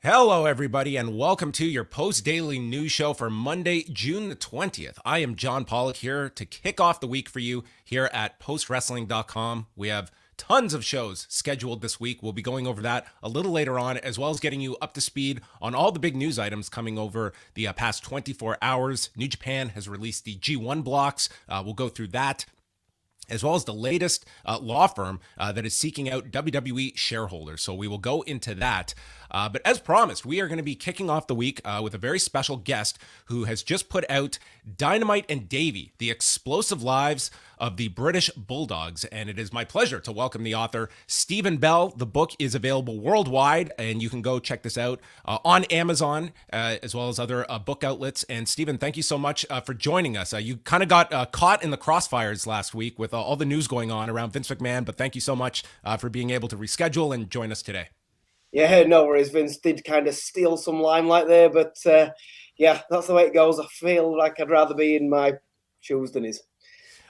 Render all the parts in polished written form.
Hello, everybody, and welcome to your post-daily news show for Monday, June the 20th. I am John Pollock here to kick off the week for you here at postwrestling.com. We have tons of shows scheduled this week. We'll be going over that a little later on, as well as getting you up to speed on all the big news items coming over the past 24 hours. New Japan has released the G1 blocks. We'll go through that, as well as the latest law firm that is seeking out WWE shareholders. So we will go into that. But as promised, we are going to be kicking off the week with a very special guest who has just put out Dynamite and Davey, the explosive lives of the British Bulldogs. And it is my pleasure to welcome the author, Stephen Bell. The book is available worldwide, and you can go check this out on Amazon, as well as other book outlets. And Stephen, thank you so much for joining us. You kind of got caught in the crossfires last week with all the news going on around Vince McMahon, but thank you so much for being able to reschedule and join us today. Yeah, no worries. Vince did kind of steal some limelight there, but yeah, that's the way it goes. I feel like I'd rather be in my shoes than his.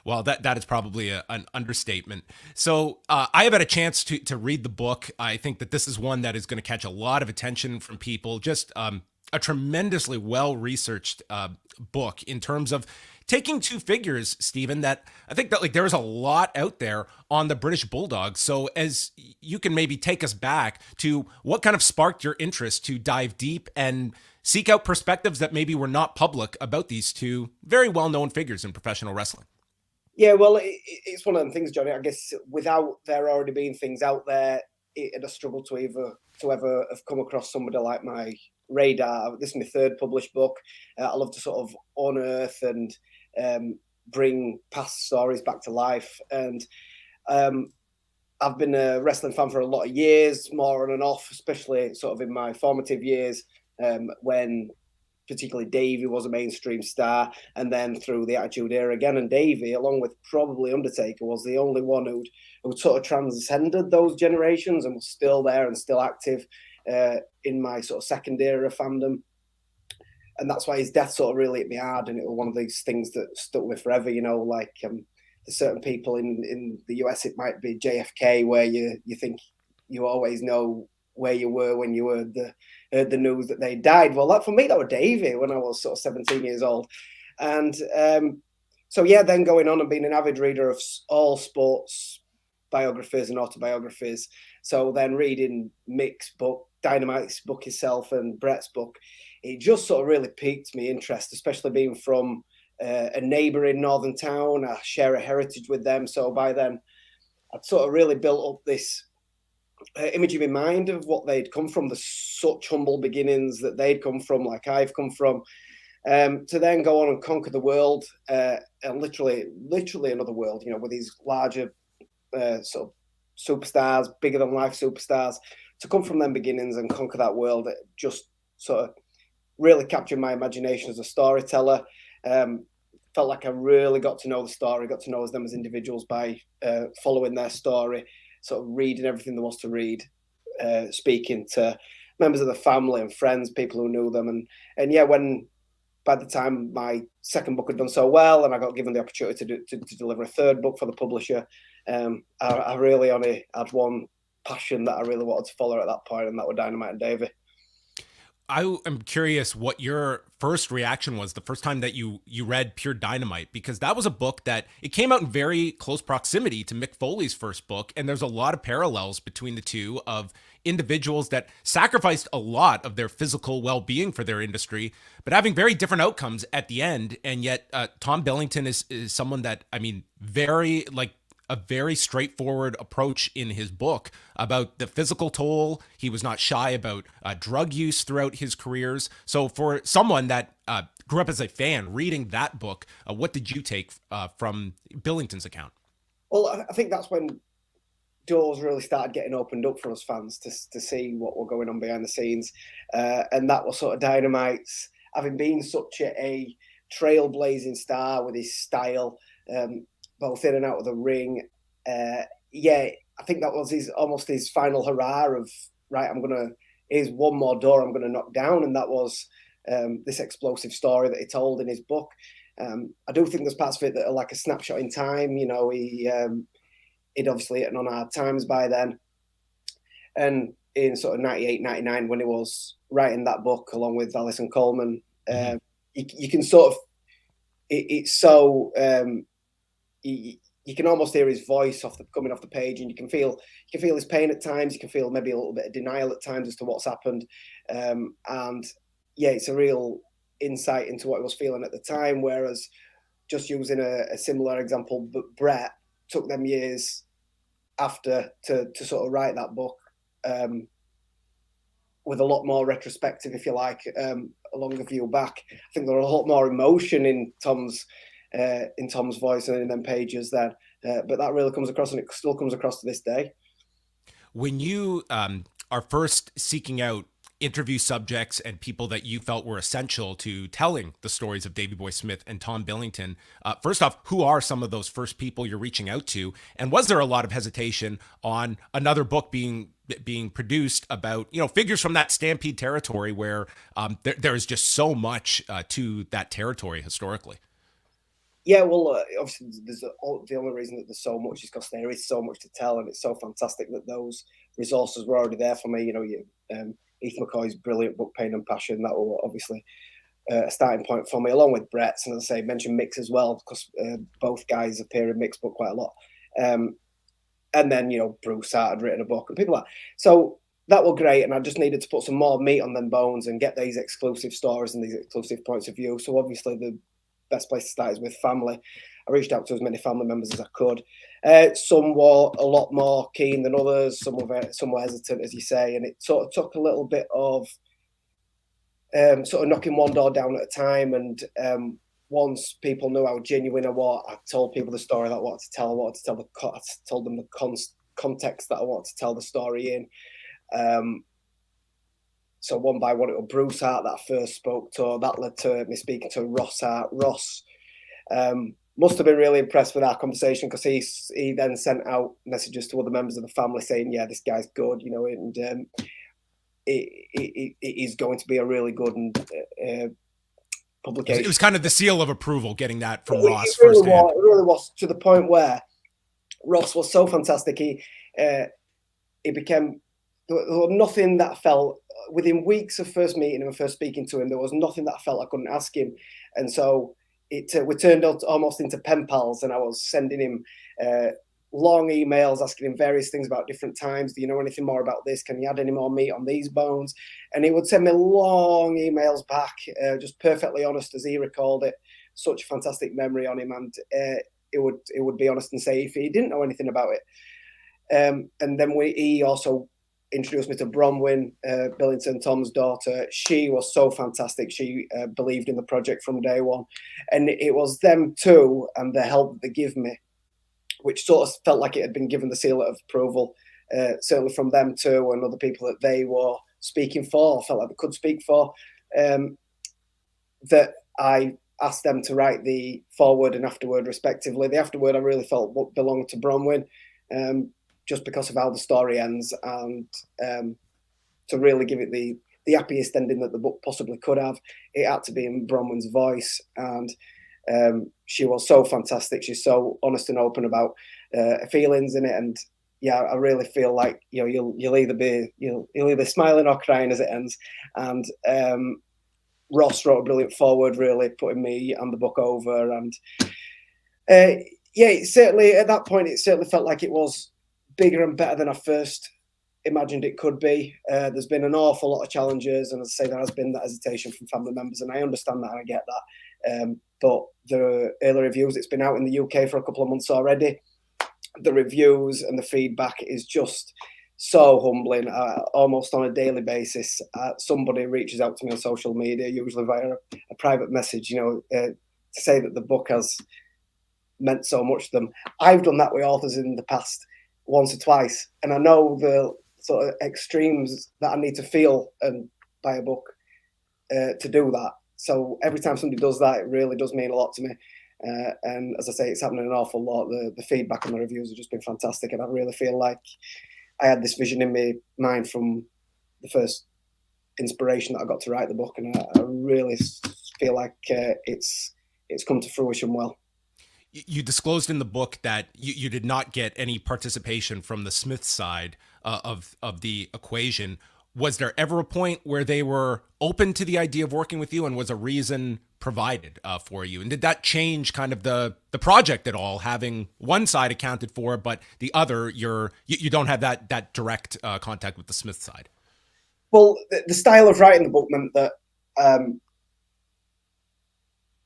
Well, that is probably an understatement. So I have had a chance to read the book. I think that this is one that is going to catch a lot of attention from people. Just a tremendously well-researched book in terms of taking two figures, Stephen, that I think that there is a lot out there on the British Bulldogs. So as you can maybe take us back to what kind of sparked your interest to dive deep and seek out perspectives that maybe were not public about these two very well-known figures in professional wrestling. Yeah, well, it's one of them things, Johnny. I guess without there already being things out there, it'd have struggled to ever have come across somebody like my radar. This is my third published book. I love to sort of unearth and bring past stories back to life. And I've been a wrestling fan for a lot of years, more on and off, especially sort of in my formative years when particularly Davey was a mainstream star, and then through the Attitude Era again. And Davey, along with probably Undertaker, was the only one who sort of transcended those generations and was still there and still active in my sort of second era fandom. And that's why his death sort of really hit me hard, and it was one of these things that stuck with me forever. You know, like there's certain people in the US, it might be JFK, where you think you always know where you were when you heard the news that they died. Well, that for me, that was Davey when I was sort of 17 years old. And so, yeah, then going on and being an avid reader of all sports biographies and autobiographies. So then reading Mick's book, Dynamite's book itself, and Brett's book, it just sort of really piqued my interest, especially being from a neighbouring northern town. I share a heritage with them. So by then, I'd sort of really built up this image in my mind of what they'd come from, the such humble beginnings that they'd come from, like I've come from, to then go on and conquer the world, and literally another world, you know, with these larger sort of superstars, bigger than life superstars, to come from them beginnings and conquer that world. It just sort of really captured my imagination as a storyteller. Felt like I really got to know the story, got to know them as individuals by following their story, sort of reading everything there was to read, speaking to members of the family and friends, people who knew them. And yeah, when by the time my second book had done so well and I got given the opportunity to deliver a third book for the publisher, I really only had one passion that I really wanted to follow at that point, and that was Dynamite and Davey. I am curious what your first reaction was the first time that you read Pure Dynamite, because that was a book that it came out in very close proximity to Mick Foley's first book. And there's a lot of parallels between the two of individuals that sacrificed a lot of their physical well-being for their industry, but having very different outcomes at the end. And yet Tom Billington is someone that, I mean, very like a very straightforward approach in his book about the physical toll. He was not shy about drug use throughout his careers. So for someone that grew up as a fan reading that book, what did you take from Billington's account? Well, I think that's when doors really started getting opened up for us fans to see what were going on behind the scenes. And that was sort of Dynamite's, having been such a trailblazing star with his style, both in and out of the ring. Yeah, I think that was almost his final hurrah of, right, I'm going to here's one more door I'm going to knock down. And that was this explosive story that he told in his book. I do think there's parts of it that are like a snapshot in time. You know, he'd obviously hit on hard times by then. And in sort of 98, 99, when he was writing that book along with Alison Coleman, you can sort of, it's so, you can almost hear his voice coming off the page, and you can feel his pain at times. You can feel maybe a little bit of denial at times as to what's happened. And yeah, it's a real insight into what he was feeling at the time. Whereas, just using a similar example, but Brett took them years after to sort of write that book, with a lot more retrospective, if you like, a longer view back. I think there was a lot more emotion in Tom's voice and in them pages then, but that really comes across, and it still comes across to this day. When you are first seeking out interview subjects and people that you felt were essential to telling the stories of Davey Boy Smith and Tom Billington, first off, who are some of those first people you're reaching out to? And was there a lot of hesitation on another book being produced about, you know, figures from that Stampede territory where there is just so much to that territory historically? Yeah, well, obviously, the only reason that there's so much is because there is so much to tell, and it's so fantastic that those resources were already there for me. You know, Heath McCoy's brilliant book, Pain and Passion, that were obviously a starting point for me, along with Brett's, and as I say, mention Mick's as well, because both guys appear in Mick's book quite a lot. And then, you know, Bruce Hart had written a book, and people like that. So that were great, and I just needed to put some more meat on them bones and get these exclusive stories and these exclusive points of view. So obviously the best place to start is with family. I reached out to as many family members as I could. Some were a lot more keen than others. Some were hesitant, as you say, and it sort of took a little bit of sort of knocking one door down at a time. And once people knew how genuine I was, I told people the story that I wanted to tell. I told them the context that I wanted to tell the story in. So one by one, it was Bruce Hart that I first spoke to. That led to me speaking to Ross Hart. Ross must have been really impressed with our conversation, because he then sent out messages to other members of the family saying, yeah, this guy's good, you know, and it is going to be a really good publication. It was kind of the seal of approval getting that from Ross It really was, to the point where Ross was so fantastic. He became, there was nothing that felt, within weeks of first meeting him and first speaking to him, there was nothing that I felt I couldn't ask him. And so we turned out almost into pen pals, and I was sending him long emails asking him various things about different times. Do you know anything more about this? Can you add any more meat on these bones? And he would send me long emails back, just perfectly honest, as he recalled it. Such a fantastic memory on him, and it would be honest and say if he didn't know anything about it. And then he also introduced me to Bronwyn Billington, Tom's daughter. She was so fantastic. She believed in the project from day one. And it was them two and the help that they give me, which sort of felt like it had been given the seal of approval, certainly from them two and other people that they were speaking for, felt like they could speak for, that I asked them to write the foreword and afterword respectively. The afterword I really felt belonged to Bronwyn, just because of how the story ends, and to really give it the happiest ending that the book possibly could have, it had to be in Bronwyn's voice. And she was so fantastic. She's so honest and open about her feelings in it. And yeah, I really feel like, you know, you'll either smiling or crying as it ends. And Ross wrote a brilliant foreword, really putting me and the book over. And yeah, it certainly at that point, it certainly felt like it was bigger and better than I first imagined it could be. There's been an awful lot of challenges, and as I say, there has been that hesitation from family members, and I understand that and I get that. But the early reviews, it's been out in the UK for a couple of months already. The reviews and the feedback is just so humbling. Almost on a daily basis, somebody reaches out to me on social media, usually via a private message, you know, to say that the book has meant so much to them. I've done that with authors in the past once or twice, and I know the sort of extremes that I need to feel and buy a book to do that. So every time somebody does that, it really does mean a lot to me. And as I say, it's happening an awful lot. The feedback and the reviews have just been fantastic, and I really feel like I had this vision in my mind from the first inspiration that I got to write the book, and I really feel like it's come to fruition well. You disclosed in the book that you did not get any participation from the Smith side of the equation. Was there ever a point where they were open to the idea of working with you, and was a reason provided for you? And did that change kind of the project at all, having one side accounted for, but the other, you don't have that direct contact with the Smith side? Well, the style of writing the book meant that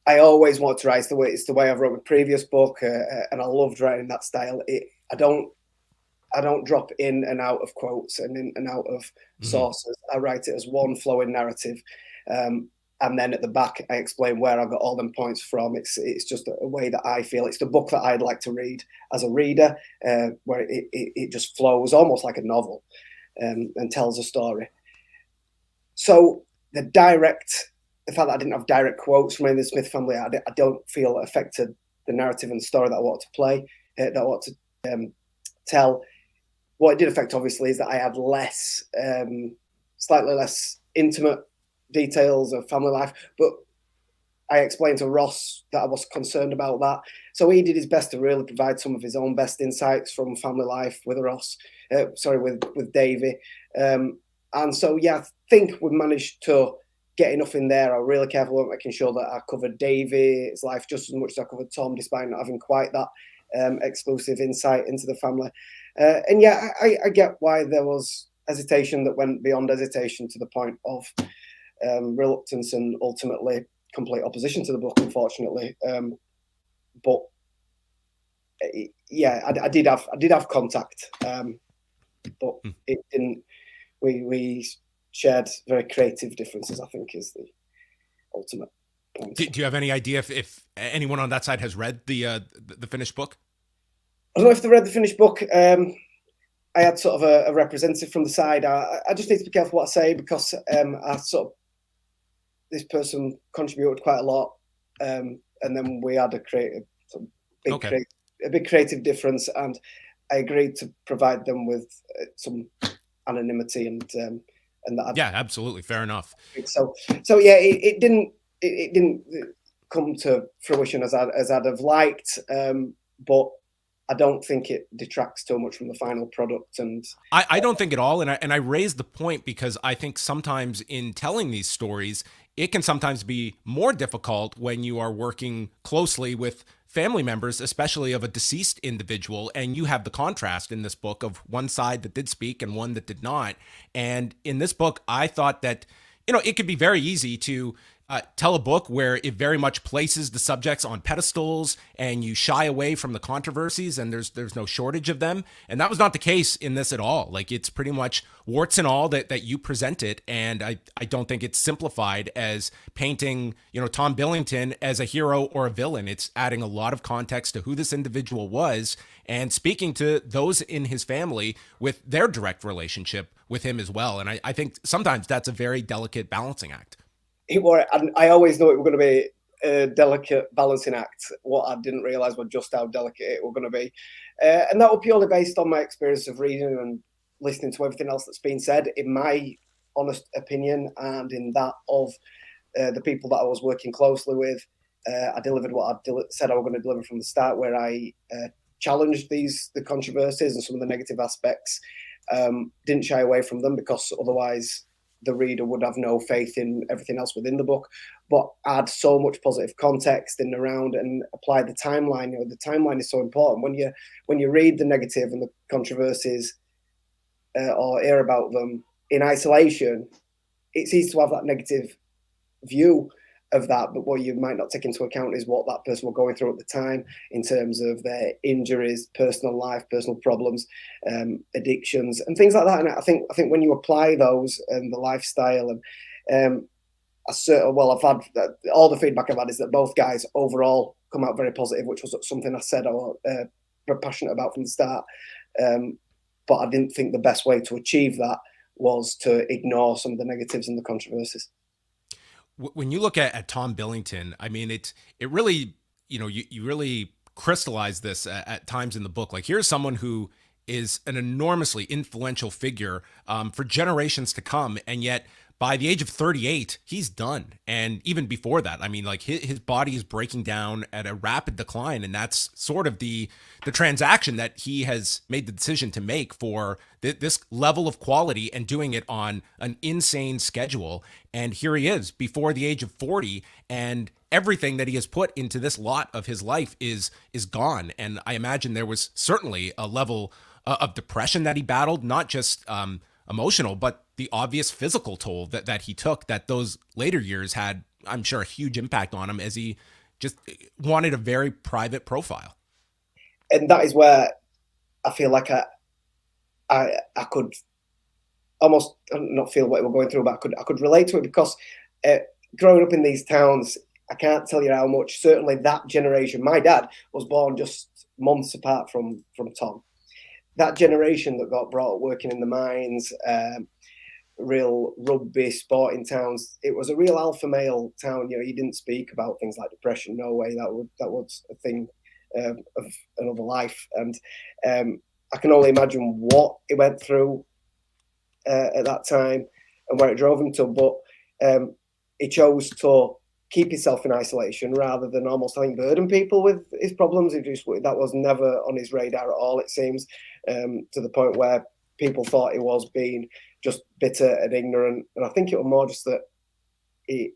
I always wanted to write. It's the way I've wrote my previous book, and I loved writing that style. I don't drop in and out of quotes and in and out of sources. I write it as one flowing narrative, and then at the back I explain where I got all them points from. It's just a way that I feel. It's the book that I'd like to read as a reader, where it just flows almost like a novel, and tells a story. So the fact that I didn't have direct quotes from any of the Smith family, I don't feel affected the narrative and the story that I want to play, that I want to tell. What it did affect, obviously, is that I had slightly less intimate details of family life. But I explained to Ross that I was concerned about that. So he did his best to really provide some of his own best insights from family life with with Davey. And so, yeah, I think we managed to get enough in there. I was really careful about making sure that I covered Davey's life just as much as I covered Tom, despite not having quite that exclusive insight into the family. And yeah, I get why there was hesitation that went beyond hesitation to the point of reluctance and ultimately complete opposition to the book, unfortunately. But yeah, I did have contact, but it didn't. We shared very creative differences, I think, is the ultimate point. Do you have any idea if anyone on that side has read the finished book? I don't know if they read the finished book. I had sort of a representative from the side. I just need to be careful what I say, because this person contributed quite a lot, and then we had a big creative difference, and I agreed to provide them with some anonymity and that. Yeah, absolutely, fair enough. So yeah, it didn't come to fruition as I'd have liked, but I don't think it detracts too much from the final product. And I don't think at all. And I raised the point because I think sometimes in telling these stories, it can sometimes be more difficult when you are working closely with family members, especially of a deceased individual. And you have the contrast in this book of one side that did speak and one that did not. And in this book, I thought that, it could be very easy to tell a book where it very much places the subjects on pedestals and you shy away from the controversies, and there's no shortage of them. And that was not the case in this at all. Like, it's pretty much warts and all that you present it. And I don't think it's simplified as painting, Tom Billington as a hero or a villain. It's adding a lot of context to who this individual was and speaking to those in his family with their direct relationship with him as well. And I think sometimes that's a very delicate balancing act. I always knew it was going to be a delicate balancing act. What I didn't realize was just how delicate it was going to be. And that was purely based on my experience of reading and listening to everything else that's been said, in my honest opinion, and in that of the people that I was working closely with. I delivered what I said I was going to deliver from the start, where I challenged the controversies and some of the negative aspects. Didn't shy away from them, because otherwise the reader would have no faith in everything else within the book, but add so much positive context in and around and apply the timeline. The timeline is so important. When you read the negative and the controversies or hear about them in isolation, it's easy to have that negative view of that, but what you might not take into account is what that person was going through at the time in terms of their injuries, personal life, personal problems, addictions, and things like that. And I think when you apply those and the lifestyle, and I've had all the feedback I've had is that both guys overall come out very positive, which was something I said I was very passionate about from the start. But I didn't think the best way to achieve that was to ignore some of the negatives and the controversies. When you look at Tom Billington, I mean, it really, you really crystallize this at times in the book. Like, here's someone who is an enormously influential figure for generations to come, and yet by the age of 38, he's done. And even before that, I mean, like his body is breaking down at a rapid decline. And that's sort of the transaction that he has made the decision to make for this level of quality and doing it on an insane schedule. And here he is before the age of 40, and everything that he has put into this lot of his life is gone. And I imagine there was certainly a level of depression that he battled, not just emotional, but the obvious physical toll that he took, that those later years had, I'm sure, a huge impact on him, as he just wanted a very private profile. And that is where I feel like I could almost not feel what we're going through, but I could relate to it, because growing up in these towns, I can't tell you how much, certainly that generation, my dad was born just months apart from Tom. That generation that got brought up working in the mines, real rugby sporting towns, it was a real alpha male town. You know, you didn't speak about things like depression. No way, that was a thing of another life. And I can only imagine what he went through at that time and where it drove him to. But he chose to keep himself in isolation rather than almost, I think, burden people with his problems. That was never on his radar at all, it seems, to the point where people thought he was being just bitter and ignorant. And I think it was more just that he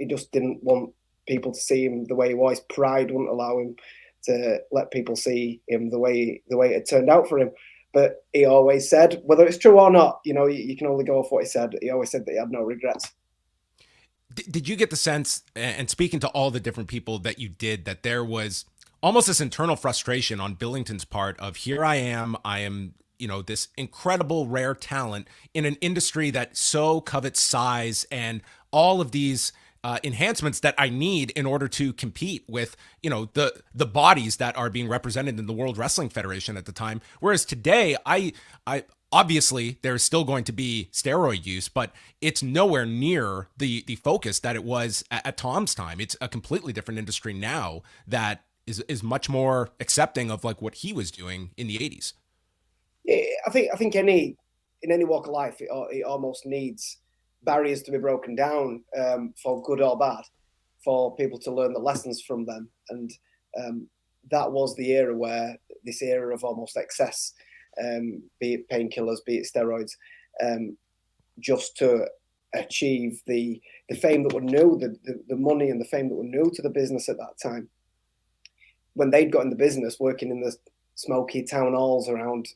just didn't want people to see him the way he was. Pride wouldn't allow him to let people see him the way it had turned out for him. But he always said, whether it's true or not, you know, you can only go off what he said. He always said that he had no regrets. Did you get the sense, and speaking to all the different people that you did, that there was almost this internal frustration on Billington's part of, here I am, you know, this incredible rare talent in an industry that so covets size and all of these enhancements that I need in order to compete with, you know, the bodies that are being represented in the World Wrestling Federation at the time. Whereas today, I obviously there's still going to be steroid use, but it's nowhere near the focus that it was at Tom's time. It's a completely different industry now that is much more accepting of like what he was doing in the 80s. I think in any walk of life, it almost needs barriers to be broken down, for good or bad, for people to learn the lessons from them. And that was the era where this era of almost excess, be it painkillers, be it steroids, just to achieve the fame that were new, the money and the fame that were new to the business at that time. When they'd got in the business, working in the smoky town halls around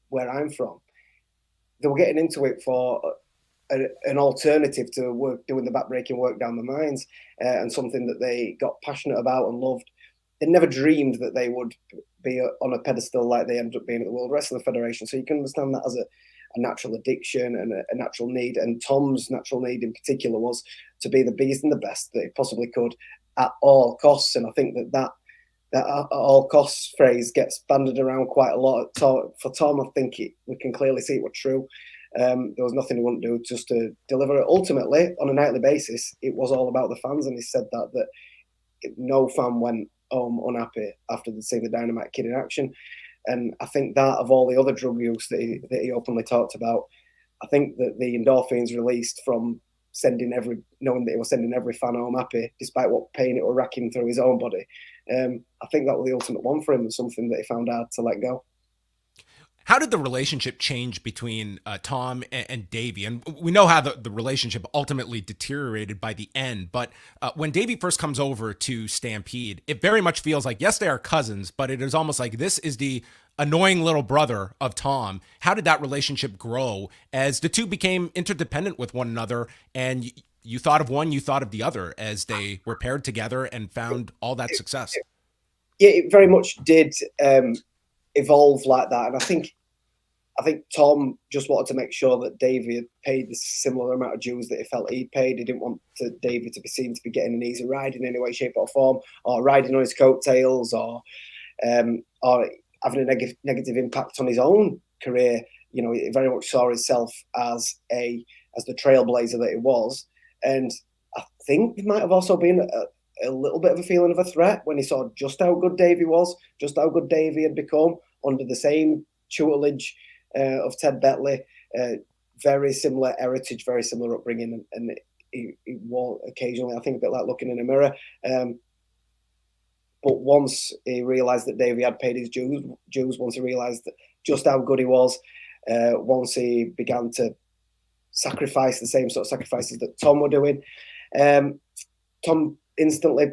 where I'm from, they were getting into it for an alternative to work, doing the backbreaking work down the mines, and something that they got passionate about and loved. They never dreamed that they would be on a pedestal like they ended up being at the World Wrestling Federation. So you can understand that as a natural addiction and a natural need. And Tom's natural need in particular was to be the biggest and the best that he possibly could at all costs. And I think that at all costs phrase gets banded around quite a lot. For Tom, I think we can clearly see it was true. There was nothing he wouldn't do just to deliver it. Ultimately, on a nightly basis, it was all about the fans. And he said that no fan went home unhappy after they'd seen the Dynamite Kid in action. And I think that of all the other drug use that he openly talked about, I think that the endorphins released from knowing that he was sending every fan home happy, despite what pain it was racking through his own body. I think that was the ultimate one for him, and something that he found hard to let go. How did the relationship change between Tom and Davey? And we know how the relationship ultimately deteriorated by the end. But when Davey first comes over to Stampede, it very much feels like, yes, they are cousins, but it is almost like this is the annoying little brother of Tom. How did that relationship grow as the two became interdependent with one another, and you thought of one, you thought of the other as they were paired together and found all that success? Yeah, it very much did evolve like that. And I think Tom just wanted to make sure that Davey had paid the similar amount of dues that he felt he'd paid. He didn't want Davey to be seen to be getting an easy ride in any way, shape or form, or riding on his coattails, or having a negative impact on his own career. You know, he very much saw himself as the trailblazer that he was. And I think there might have also been a little bit of a feeling of a threat when he saw just how good Davey was, just how good Davey had become under the same tutelage of Ted Betley. very similar heritage, very similar upbringing, and it was occasionally, I think, a bit like looking in a mirror. But once he realised that Davey had paid his dues, once he realised just how good he was, once he began to sacrifice the same sort of sacrifices that Tom were doing, Tom instantly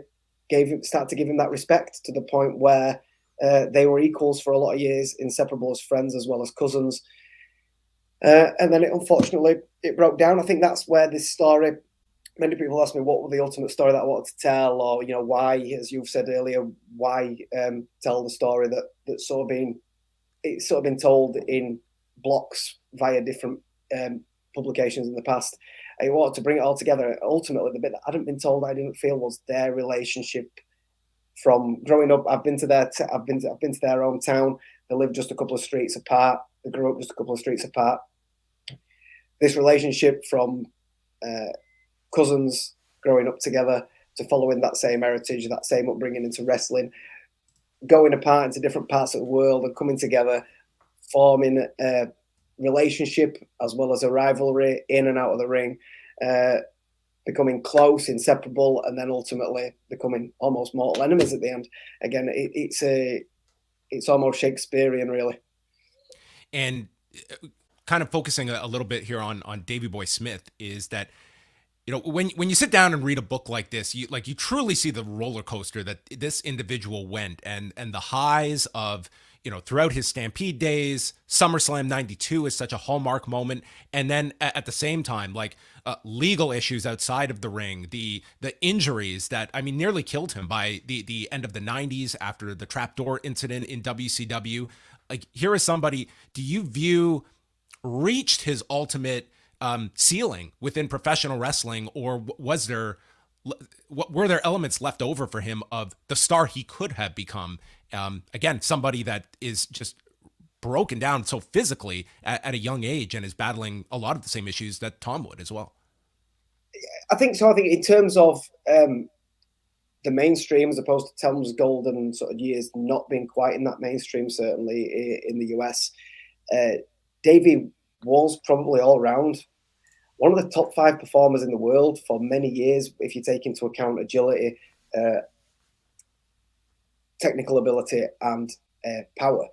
started to give him that respect, to the point where they were equals for a lot of years, inseparable as friends as well as cousins. And then unfortunately it broke down. I think that's where this story, many people ask me what was the ultimate story that I wanted to tell, or why, as you've said earlier, why tell the story that's sort of been told in blocks via different publications in the past. I wanted to bring it all together. Ultimately, the bit that I hadn't been told, I didn't feel, was their relationship from growing up. I've been to their hometown. They live just a couple of streets apart. They grew up just a couple of streets apart. This relationship from cousins growing up together to following that same heritage, that same upbringing into wrestling, going apart into different parts of the world and coming together, forming a relationship as well as a rivalry in and out of the ring, becoming close, inseparable, and then ultimately becoming almost mortal enemies at the end. Again, it's almost Shakespearean, really. And kind of focusing a little bit here on Davey Boy Smith is that, when you sit down and read a book like this, you truly see the roller coaster that this individual went, and the highs of, throughout his Stampede days. SummerSlam 92 is such a hallmark moment. And then at the same time, legal issues outside of the ring, the injuries that, nearly killed him by the end of the 90s after the trapdoor incident in WCW. Here is somebody, do you view reached his ultimate ceiling within professional wrestling, or were there elements left over for him of the star he could have become? Again, somebody that is just broken down so physically at a young age and is battling a lot of the same issues that Tom would as well. I think so. I think in terms of the mainstream, as opposed to Tom's golden sort of years not being quite in that mainstream, certainly in the US, Davey was probably all round one of the top 5 performers in the world for many years, if you take into account agility, technical ability, and power.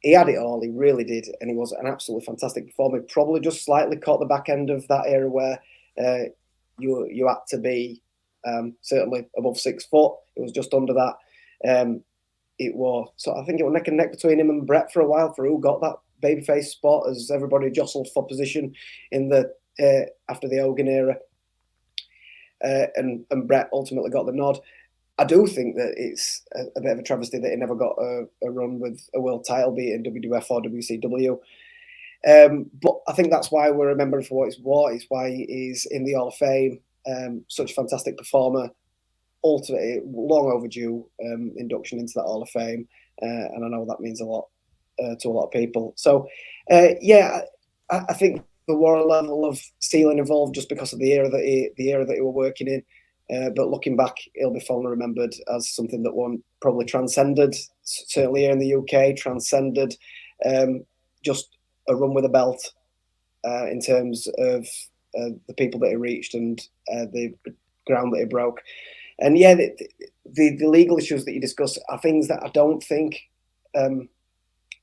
He had it all. He really did, and he was an absolutely fantastic performer. He probably just slightly caught the back end of that era where you had to be certainly above 6 foot. It was just under that. It was I think it was neck and neck between him and Brett for a while for who got that babyface spot, as everybody jostled for position in the after the Hogan era, and Brett ultimately got the nod. I do think that it's a bit of a travesty that he never got a run with a world title, be it in WWF or WCW. But I think that's why we're remembered for what it's worth. It's why he's in the Hall of Fame. Such a fantastic performer. Ultimately, long overdue induction into that Hall of Fame. And I know that means a lot to a lot of people. So, I think there were a level of ceiling involved just because of the era that he were working in. But looking back, he'll be fondly remembered as something that one probably transcended, certainly here in the UK, transcended just a run with a belt in terms of the people that he reached and the ground that he broke. And yeah, the legal issues that you discuss are things that I don't think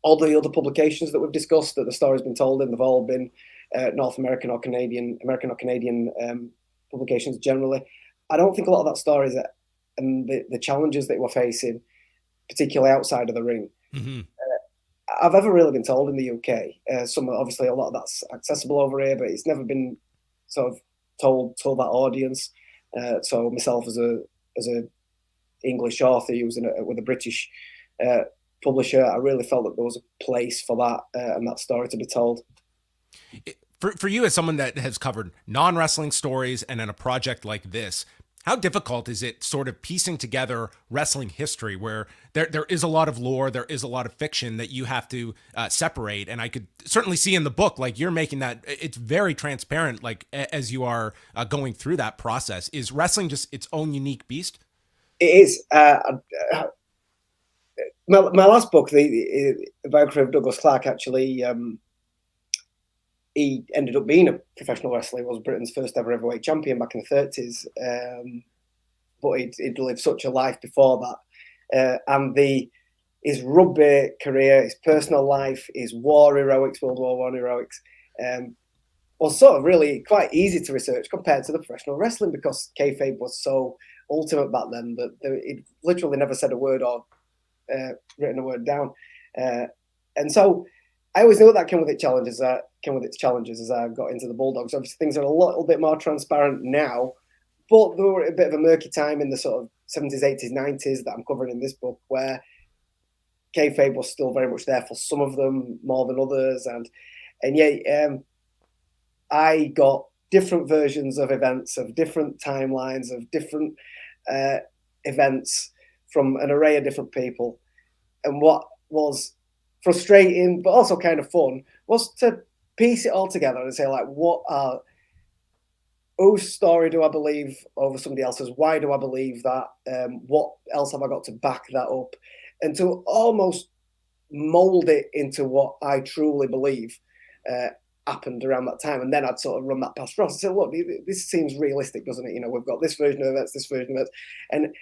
all the other publications that we've discussed that the story's been told in, they've all been North American or Canadian publications generally. I don't think a lot of that story is and the challenges that we're facing, particularly outside of the ring, I've ever really been told in the UK. Obviously a lot of that's accessible over here, but it's never been sort of told that audience. So myself as a English author using it with a British publisher, I really felt that there was a place for that and that story to be told. For you, as someone that has covered non-wrestling stories and in a project like this, how difficult is it sort of piecing together wrestling history where there is a lot of lore, there is a lot of fiction that you have to separate? And I could certainly see in the book, like you're making that, it's very transparent, like as you are going through that process. Is wrestling just its own unique beast? It is. My last book, the biography of Douglas Clark, actually he ended up being a professional wrestler. He was Britain's first ever heavyweight champion back in the 30s. But he'd lived such a life before that. And his rugby career, his personal life, his war heroics, World War I heroics, was sort of really quite easy to research compared to the professional wrestling, because kayfabe was so ultimate back then that he'd literally never said a word or written a word down. And so I always knew that came with its challenges. As I got into the Bulldogs. Obviously, things are a little bit more transparent now, but there were a bit of a murky time in the sort of 70s, 80s, 90s that I'm covering in this book, where kayfabe was still very much there for some of them more than others, and yeah, I got different versions of events, of different timelines, of different events from an array of different people. And what was frustrating, but also kind of fun, was to piece it all together and say, like, whose story do I believe over somebody else's? Why do I believe that? What else have I got to back that up? And to almost mold it into what I truly believe happened around that time. And then I'd sort of run that past Ross and say, look, this seems realistic, doesn't it? You know, we've got this version of events, this version of events.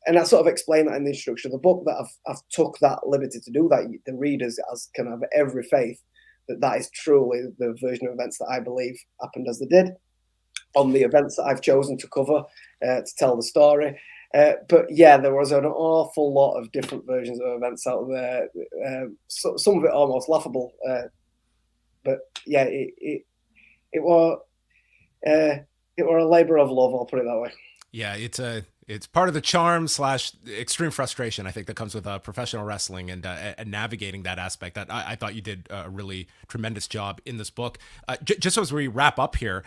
And I sort of explain that in the introduction of the book, that I've took that liberty to do that. The readers can have every faith that is truly the version of events that I believe happened as they did on the events that I've chosen to cover to tell the story. But yeah, there was an awful lot of different versions of events out there. Some of it almost laughable. But yeah, it were a labor of love, I'll put it that way. Yeah, it's part of the charm / extreme frustration, I think, that comes with professional wrestling and navigating that aspect. That I thought you did a really tremendous job in this book. Just as we wrap up here,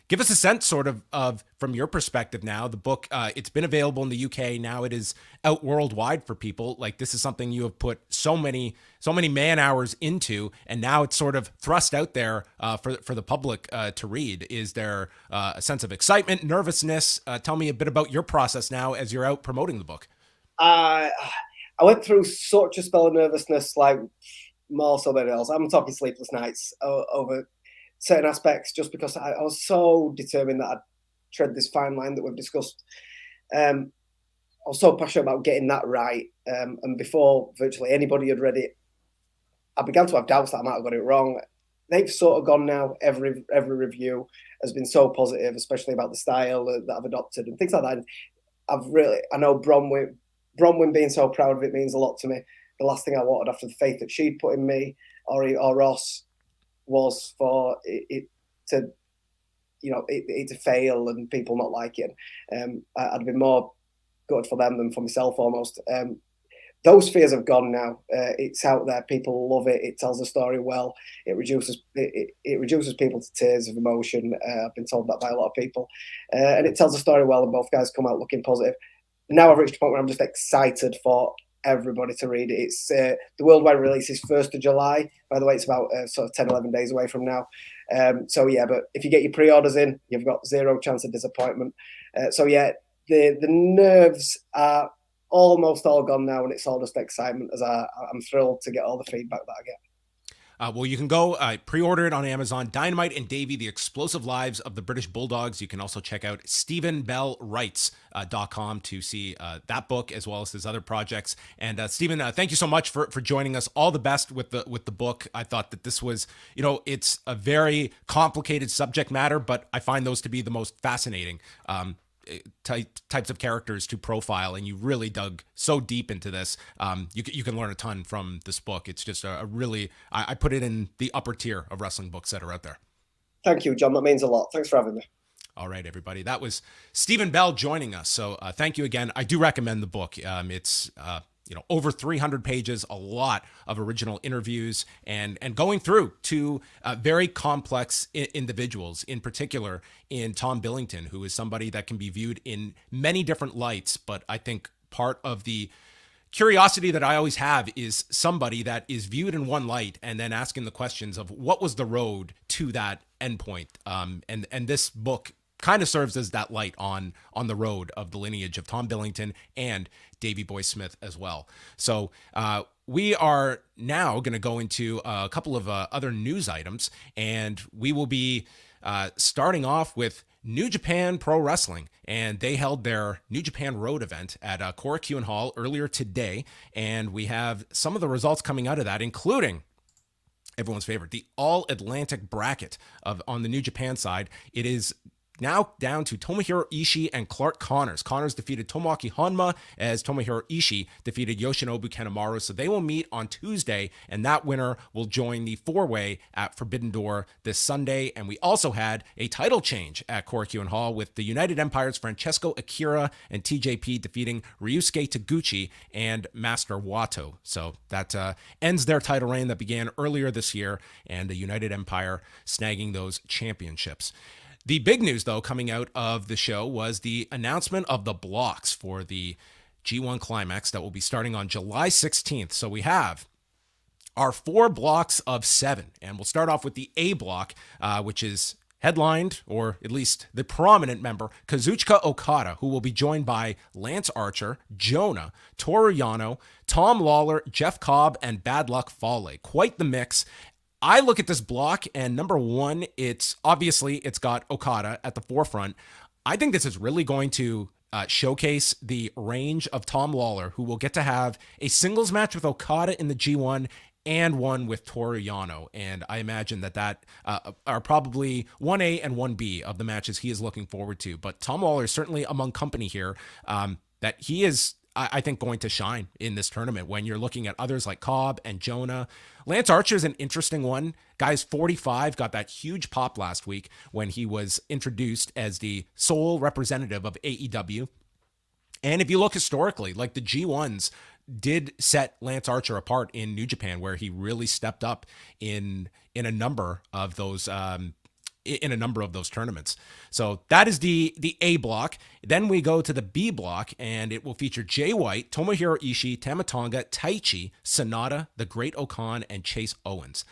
give us a sense sort of from your perspective now. The book, it's been available in the UK. Now it is out worldwide for people. Like, this is something you have put so many man hours into, and now it's sort of thrust out there for the public to read. Is there a sense of excitement, nervousness? Tell me a bit about your process now as you're out promoting the book. I went through such a spell of nervousness, like more so than else. I'm talking sleepless nights over certain aspects, just because I was so determined that I'd tread this fine line that we've discussed. I was so passionate about getting that right. And before virtually anybody had read it, I began to have doubts that I might have got it wrong. They've sort of gone now. Every review has been so positive, especially about the style that I've adopted and things like that. And I know Bronwyn being so proud of it means a lot to me. The last thing I wanted after the faith that she'd put in me or Ross was for it to fail and people not like it. I'd be more good for them than for myself almost. Those fears have gone now. It's out there. People love it. It tells the story well. It reduces people to tears of emotion. I've been told that by a lot of people. And it tells the story well, and both guys come out looking positive. Now I've reached a point where I'm just excited for everybody to read it. It's the worldwide release is 1st of July. By the way, it's about sort of 10, 11 days away from now. So yeah, but if you get your pre-orders in, you've got zero chance of disappointment. So yeah, the nerves are almost all gone now, and it's all just excitement as I'm thrilled to get all the feedback that I get. Well, you can go pre-order it on Amazon. Dynamite and Davey, The Explosive Lives of the British Bulldogs. You can also check out StephenBellWrites.com to see that book as well as his other projects. And Stephen, thank you so much for joining us. All the best with the book. I thought that this was, it's a very complicated subject matter, but I find those to be the most fascinating types of characters to profile, and you really dug so deep into this. You can learn a ton from this book. It's just a really, I put it in the upper tier of wrestling books that are out there. Thank you, John. That means a lot. Thanks for having me. All right, everybody. That was Stephen Bell joining us. So thank you again. I do recommend the book. It's over 300 pages, a lot of original interviews, and going through to very complex individuals, in particular in Tom Billington, who is somebody that can be viewed in many different lights. But I think part of the curiosity that I always have is somebody that is viewed in one light and then asking the questions of what was the road to that endpoint. And this book kind of serves as that light on the road of the lineage of Tom Billington and Davey Boy Smith as well. So we are now going to go into a couple of other news items, and we will be starting off with New Japan Pro Wrestling, and they held their New Japan Road event at Korakuen Hall earlier today, and we have some of the results coming out of that, including everyone's favorite, the All-Atlantic bracket on the New Japan side. It is now down to Tomohiro Ishii and Clark Connors. Connors defeated Tomoaki Honma as Tomohiro Ishii defeated Yoshinobu Kanemaru. So they will meet on Tuesday, and that winner will join the four-way at Forbidden Door this Sunday. And we also had a title change at Korakuen Hall with the United Empire's Francesco Akira and TJP defeating Ryusuke Taguchi and Master Wato. So that ends their title reign that began earlier this year, and the United Empire snagging those championships. The big news, though, coming out of the show was the announcement of the blocks for the G1 Climax that will be starting on July 16th. So we have our 4 blocks of 7, and we'll start off with the A block, which is headlined, or at least the prominent member, Kazuchika Okada, who will be joined by Lance Archer, Jonah, Toru Yano, Tom Lawler, Jeff Cobb, and Bad Luck Fale. Quite the mix. I look at this block, and number one, it's got Okada at the forefront. I think this is really going to showcase the range of Tom Lawler, who will get to have a singles match with Okada in the G1 and one with Toru Yano. And I imagine that are probably 1A and 1B of the matches he is looking forward to. But Tom Lawler is certainly among company here that he is, I think, going to shine in this tournament when you're looking at others like Cobb and Jonah. Lance Archer is an interesting one. Guy's 45, got that huge pop last week when he was introduced as the sole representative of AEW. And if you look historically, like the G1s did set Lance Archer apart in New Japan, where he really stepped up in a number of those tournaments. So that is the A block. Then we go to the B block, and it will feature Jay White, Tomohiro Ishii, Tama Tonga, Taichi, Sonata, The Great Okan, and Chase Owens.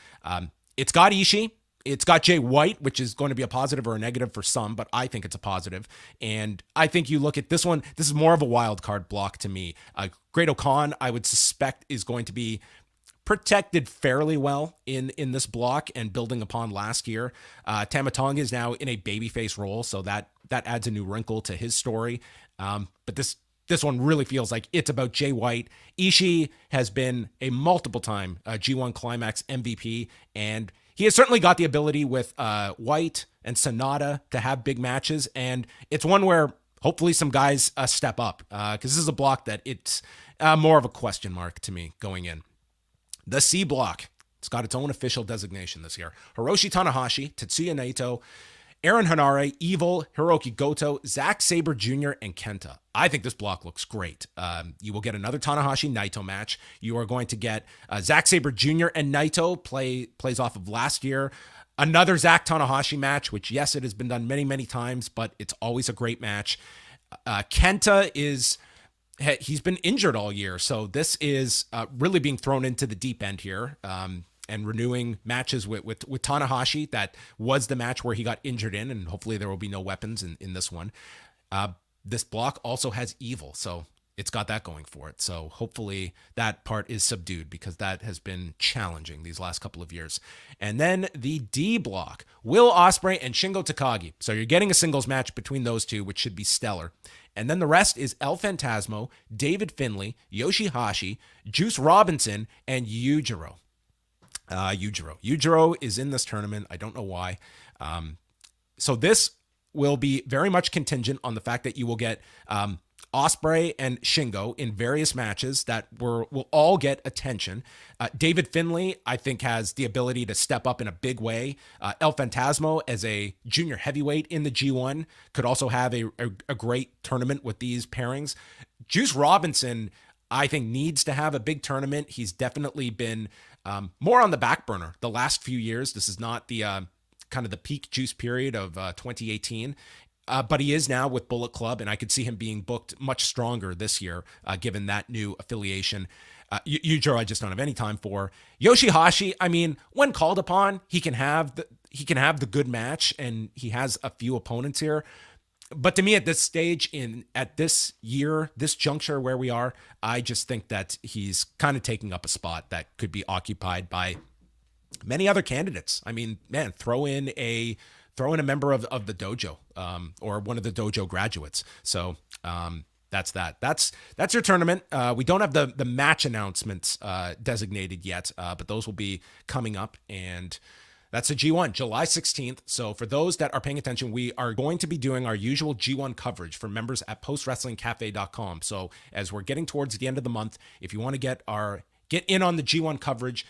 It's got Ishii. It's got Jay White, which is going to be a positive or a negative for some, but I think it's a positive. And I think you look at this one, this is more of a wild card block to me. Great Okan, I would suspect, is going to be protected fairly well in this block and building upon last year. Tama Tonga is now in a babyface role, so that adds a new wrinkle to his story. But this one really feels like it's about Jay White. Ishii has been a multiple time G1 Climax MVP, and he has certainly got the ability with White and Sonata to have big matches, and it's one where hopefully some guys step up, because this is a block that it's more of a question mark to me going in. The C block, it's got its own official designation this year. Hiroshi Tanahashi, Tetsuya Naito, Aaron Hanare, Evil, Hiroki Goto, Zack Sabre Jr., and Kenta. I think this block looks great. You will get another Tanahashi-Naito match. You are going to get Zack Sabre Jr. and Naito plays off of last year. Another Zack Tanahashi match, which, yes, it has been done many, many times, but it's always a great match. Kenta he's been injured all year, so this is really being thrown into the deep end here, and renewing matches with Tanahashi. That was the match where he got injured in, and hopefully there will be no weapons in this one. This block also has Evil, so it's got that going for it. So hopefully that part is subdued, because that has been challenging these last couple of years. And then the D block, Will Ospreay and Shingo Takagi. So you're getting a singles match between those two, which should be stellar. And then the rest is El Phantasmo, David Finlay, Yoshihashi, Juice Robinson, and Yujiro. Yujiro is in this tournament. I don't know why. So this will be very much contingent on the fact that you will get Ospreay and Shingo in various matches that will all get attention. David Finlay, I think, has the ability to step up in a big way. El Phantasmo, as a junior heavyweight in the G1, could also have a great tournament with these pairings. Juice Robinson, I think, needs to have a big tournament. He's definitely been more on the back burner the last few years. This is not the kind of the peak Juice period of 2018. But he is now with Bullet Club, and I could see him being booked much stronger this year, given that new affiliation. Yujiro, I just don't have any time for. Yoshihashi, I mean, when called upon, he can have he can have the good match, and he has a few opponents here. But to me, at this stage, at this year, this juncture where we are, I just think that he's kind of taking up a spot that could be occupied by many other candidates. I mean, man, throw in a member of the dojo, or one of the dojo graduates. So that's that. That's your tournament. We don't have the match announcements designated yet, but those will be coming up. And that's the G1, July 16th. So for those that are paying attention, we are going to be doing our usual G1 coverage for members at postwrestlingcafe.com. So as we're getting towards the end of the month, if you want to get in on the G1 coverage,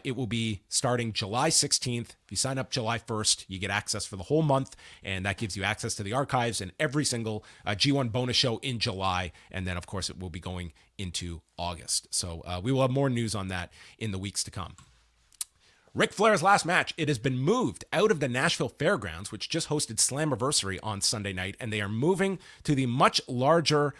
it will be starting July 16th. If you sign up July 1st, you get access for the whole month, and that gives you access to the archives and every single G1 bonus show in July. And then, of course, it will be going into August. So we will have more news on that in the weeks to come. Ric Flair's last match, it has been moved out of the Nashville Fairgrounds, which just hosted Slammiversary on Sunday night, and they are moving to the much larger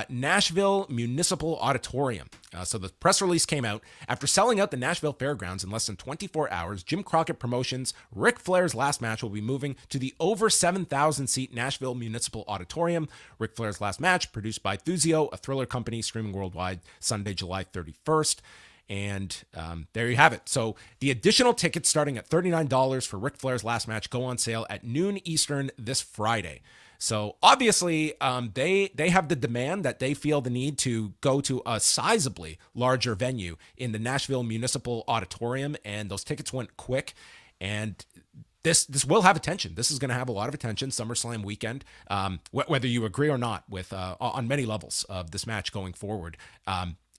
Nashville Municipal Auditorium. So the press release came out. After selling out the Nashville Fairgrounds in less than 24 hours, Jim Crockett Promotions, Ric Flair's last match will be moving to the over 7,000-seat Nashville Municipal Auditorium. Ric Flair's last match, produced by Thuzio, a thriller company streaming worldwide, Sunday, July 31st. And there you have it. So the additional tickets starting at $39 for Ric Flair's last match go on sale at noon Eastern this Friday. So obviously they have the demand that they feel the need to go to a sizably larger venue in the Nashville Municipal Auditorium, and those tickets went quick. And this will have attention. This is going to have a lot of attention, SummerSlam weekend, whether you agree or not with on many levels of this match going forward.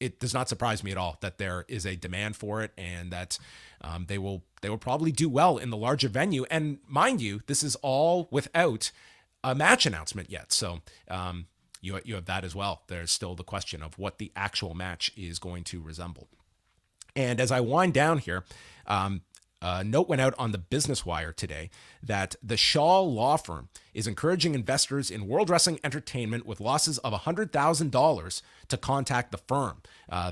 It does not surprise me at all that there is a demand for it, and that they will probably do well in the larger venue. And mind you, this is all without a match announcement yet. So you have that as well. There's still the question of what the actual match is going to resemble. And as I wind down here, a note went out on the Business Wire today that the Shaw Law Firm is encouraging investors in World Wrestling Entertainment with losses of $100,000 to contact the firm.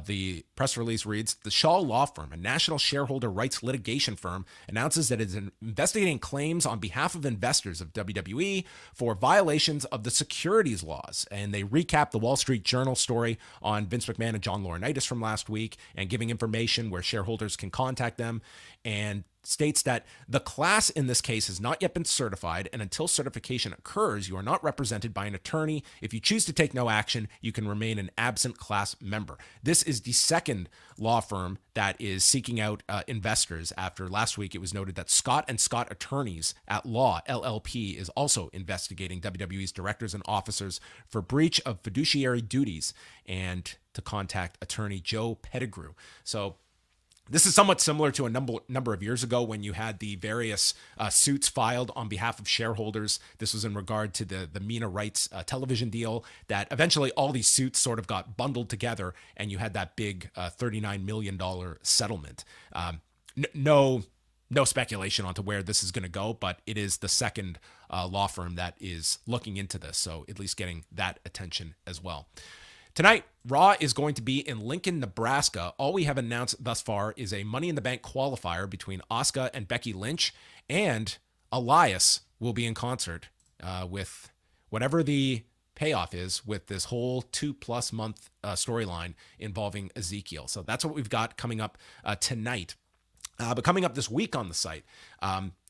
The press release reads, the Shaw Law Firm, a national shareholder rights litigation firm, announces that it is investigating claims on behalf of investors of WWE for violations of the securities laws. And they recap the Wall Street Journal story on Vince McMahon and John Laurinaitis from last week, and giving information where shareholders can contact them, and states that the class in this case has not yet been certified, and until certification occurs, you are not represented by an attorney. If you choose to take no action, you can remain an absent class member. This is the second law firm that is seeking out investors. After last week, it was noted that Scott & Scott Attorneys at Law, LLP, is also investigating WWE's directors and officers for breach of fiduciary duties, and to contact attorney Joe Pettigrew. So this is somewhat similar to a number of years ago when you had the various suits filed on behalf of shareholders. This was in regard to the Mina Rights television deal, that eventually all these suits sort of got bundled together, and you had that big $39 million settlement. No speculation onto where this is going to go, but it is the second law firm that is looking into this, so at least getting that attention as well. Tonight, Raw is going to be in Lincoln, Nebraska. All we have announced thus far is a Money in the Bank qualifier between Asuka and Becky Lynch, and Elias will be in concert with whatever the payoff is with this whole 2+ month storyline involving Ezekiel. So that's what we've got coming up tonight. But coming up this week on the site,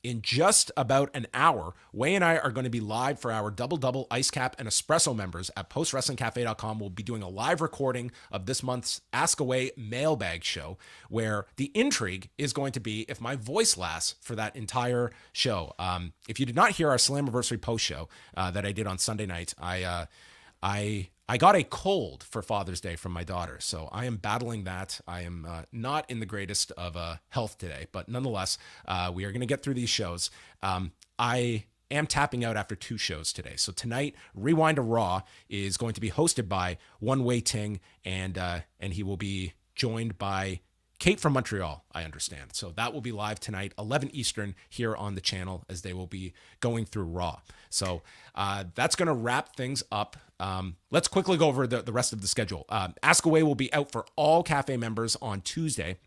in just about an hour, Wai and I are going to be live for our Double Ice Cap and Espresso members at postwrestlingcafe.com. We'll be doing a live recording of this month's Ask Away mailbag show, where the intrigue is going to be if my voice lasts for that entire show. If you did not hear our Slammiversary post show that I did on Sunday night, I got a cold for Father's Day from my daughter, so I am battling that. I am not in the greatest of health today, but nonetheless, we are going to get through these shows. I am tapping out after 2 shows today. So tonight, Rewind to Raw is going to be hosted by One Wai Ting, and he will be joined by Kate from Montreal, I understand. So that will be live tonight, 11 Eastern, here on the channel, as they will be going through Raw. So that's going to wrap things up. Let's quickly go over the rest of the schedule. Ask Away will be out for all cafe members on Tuesday.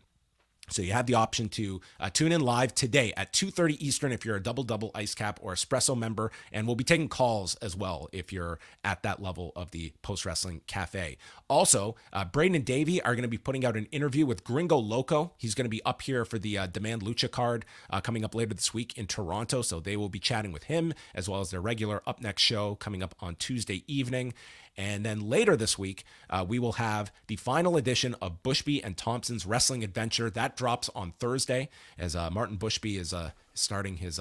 So you have the option to tune in live today at 2:30 Eastern if you're a double ice cap or espresso member, and we'll be taking calls as well if you're at that level of the Post Wrestling Cafe. Also, Braden and Davey are going to be putting out an interview with Gringo Loco. He's going to be up here for the Demand Lucha card coming up later this week in Toronto, so they will be chatting with him as well as their regular Up Next show coming up on Tuesday evening. And then later this week, we will have the final edition of Bushby and Thompson's Wrestling Adventure. That drops on Thursday as Martin Bushby is starting his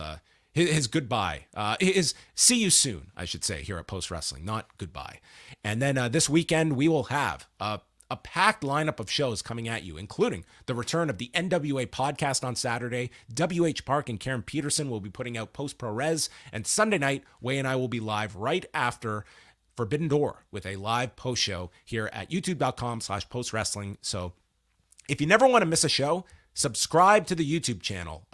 goodbye. His see you soon, I should say, here at Post Wrestling, not goodbye. And then this weekend, we will have a packed lineup of shows coming at you, including the return of the NWA podcast on Saturday. WH Park and Karen Peterson will be putting out Post Pro Res. And Sunday night, Way and I will be live right after Forbidden Door with a live post show here at youtube.com/postwrestling. So if you never want to miss a show, subscribe to the YouTube channel.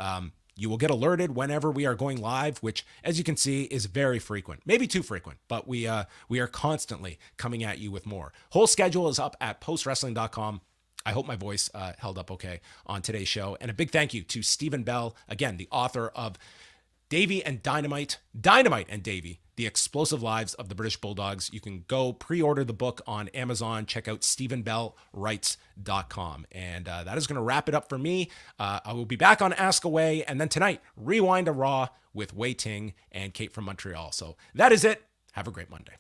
You will get alerted whenever we are going live, which, as you can see, is very frequent, maybe too frequent, but we are constantly coming at you with more. Whole schedule is up at postwrestling.com. I hope my voice held up okay on today's show. And a big thank you to Stephen Bell, again, the author of Davey and Dynamite and Davey, The Explosive Lives of the British Bulldogs. You can go pre-order the book on Amazon. Check out StephenBellWrites.com. And that is going to wrap it up for me. I will be back on Ask Away. And then tonight, Rewind to Raw with Wei Ting and Kate from Montreal. So that is it. Have a great Monday.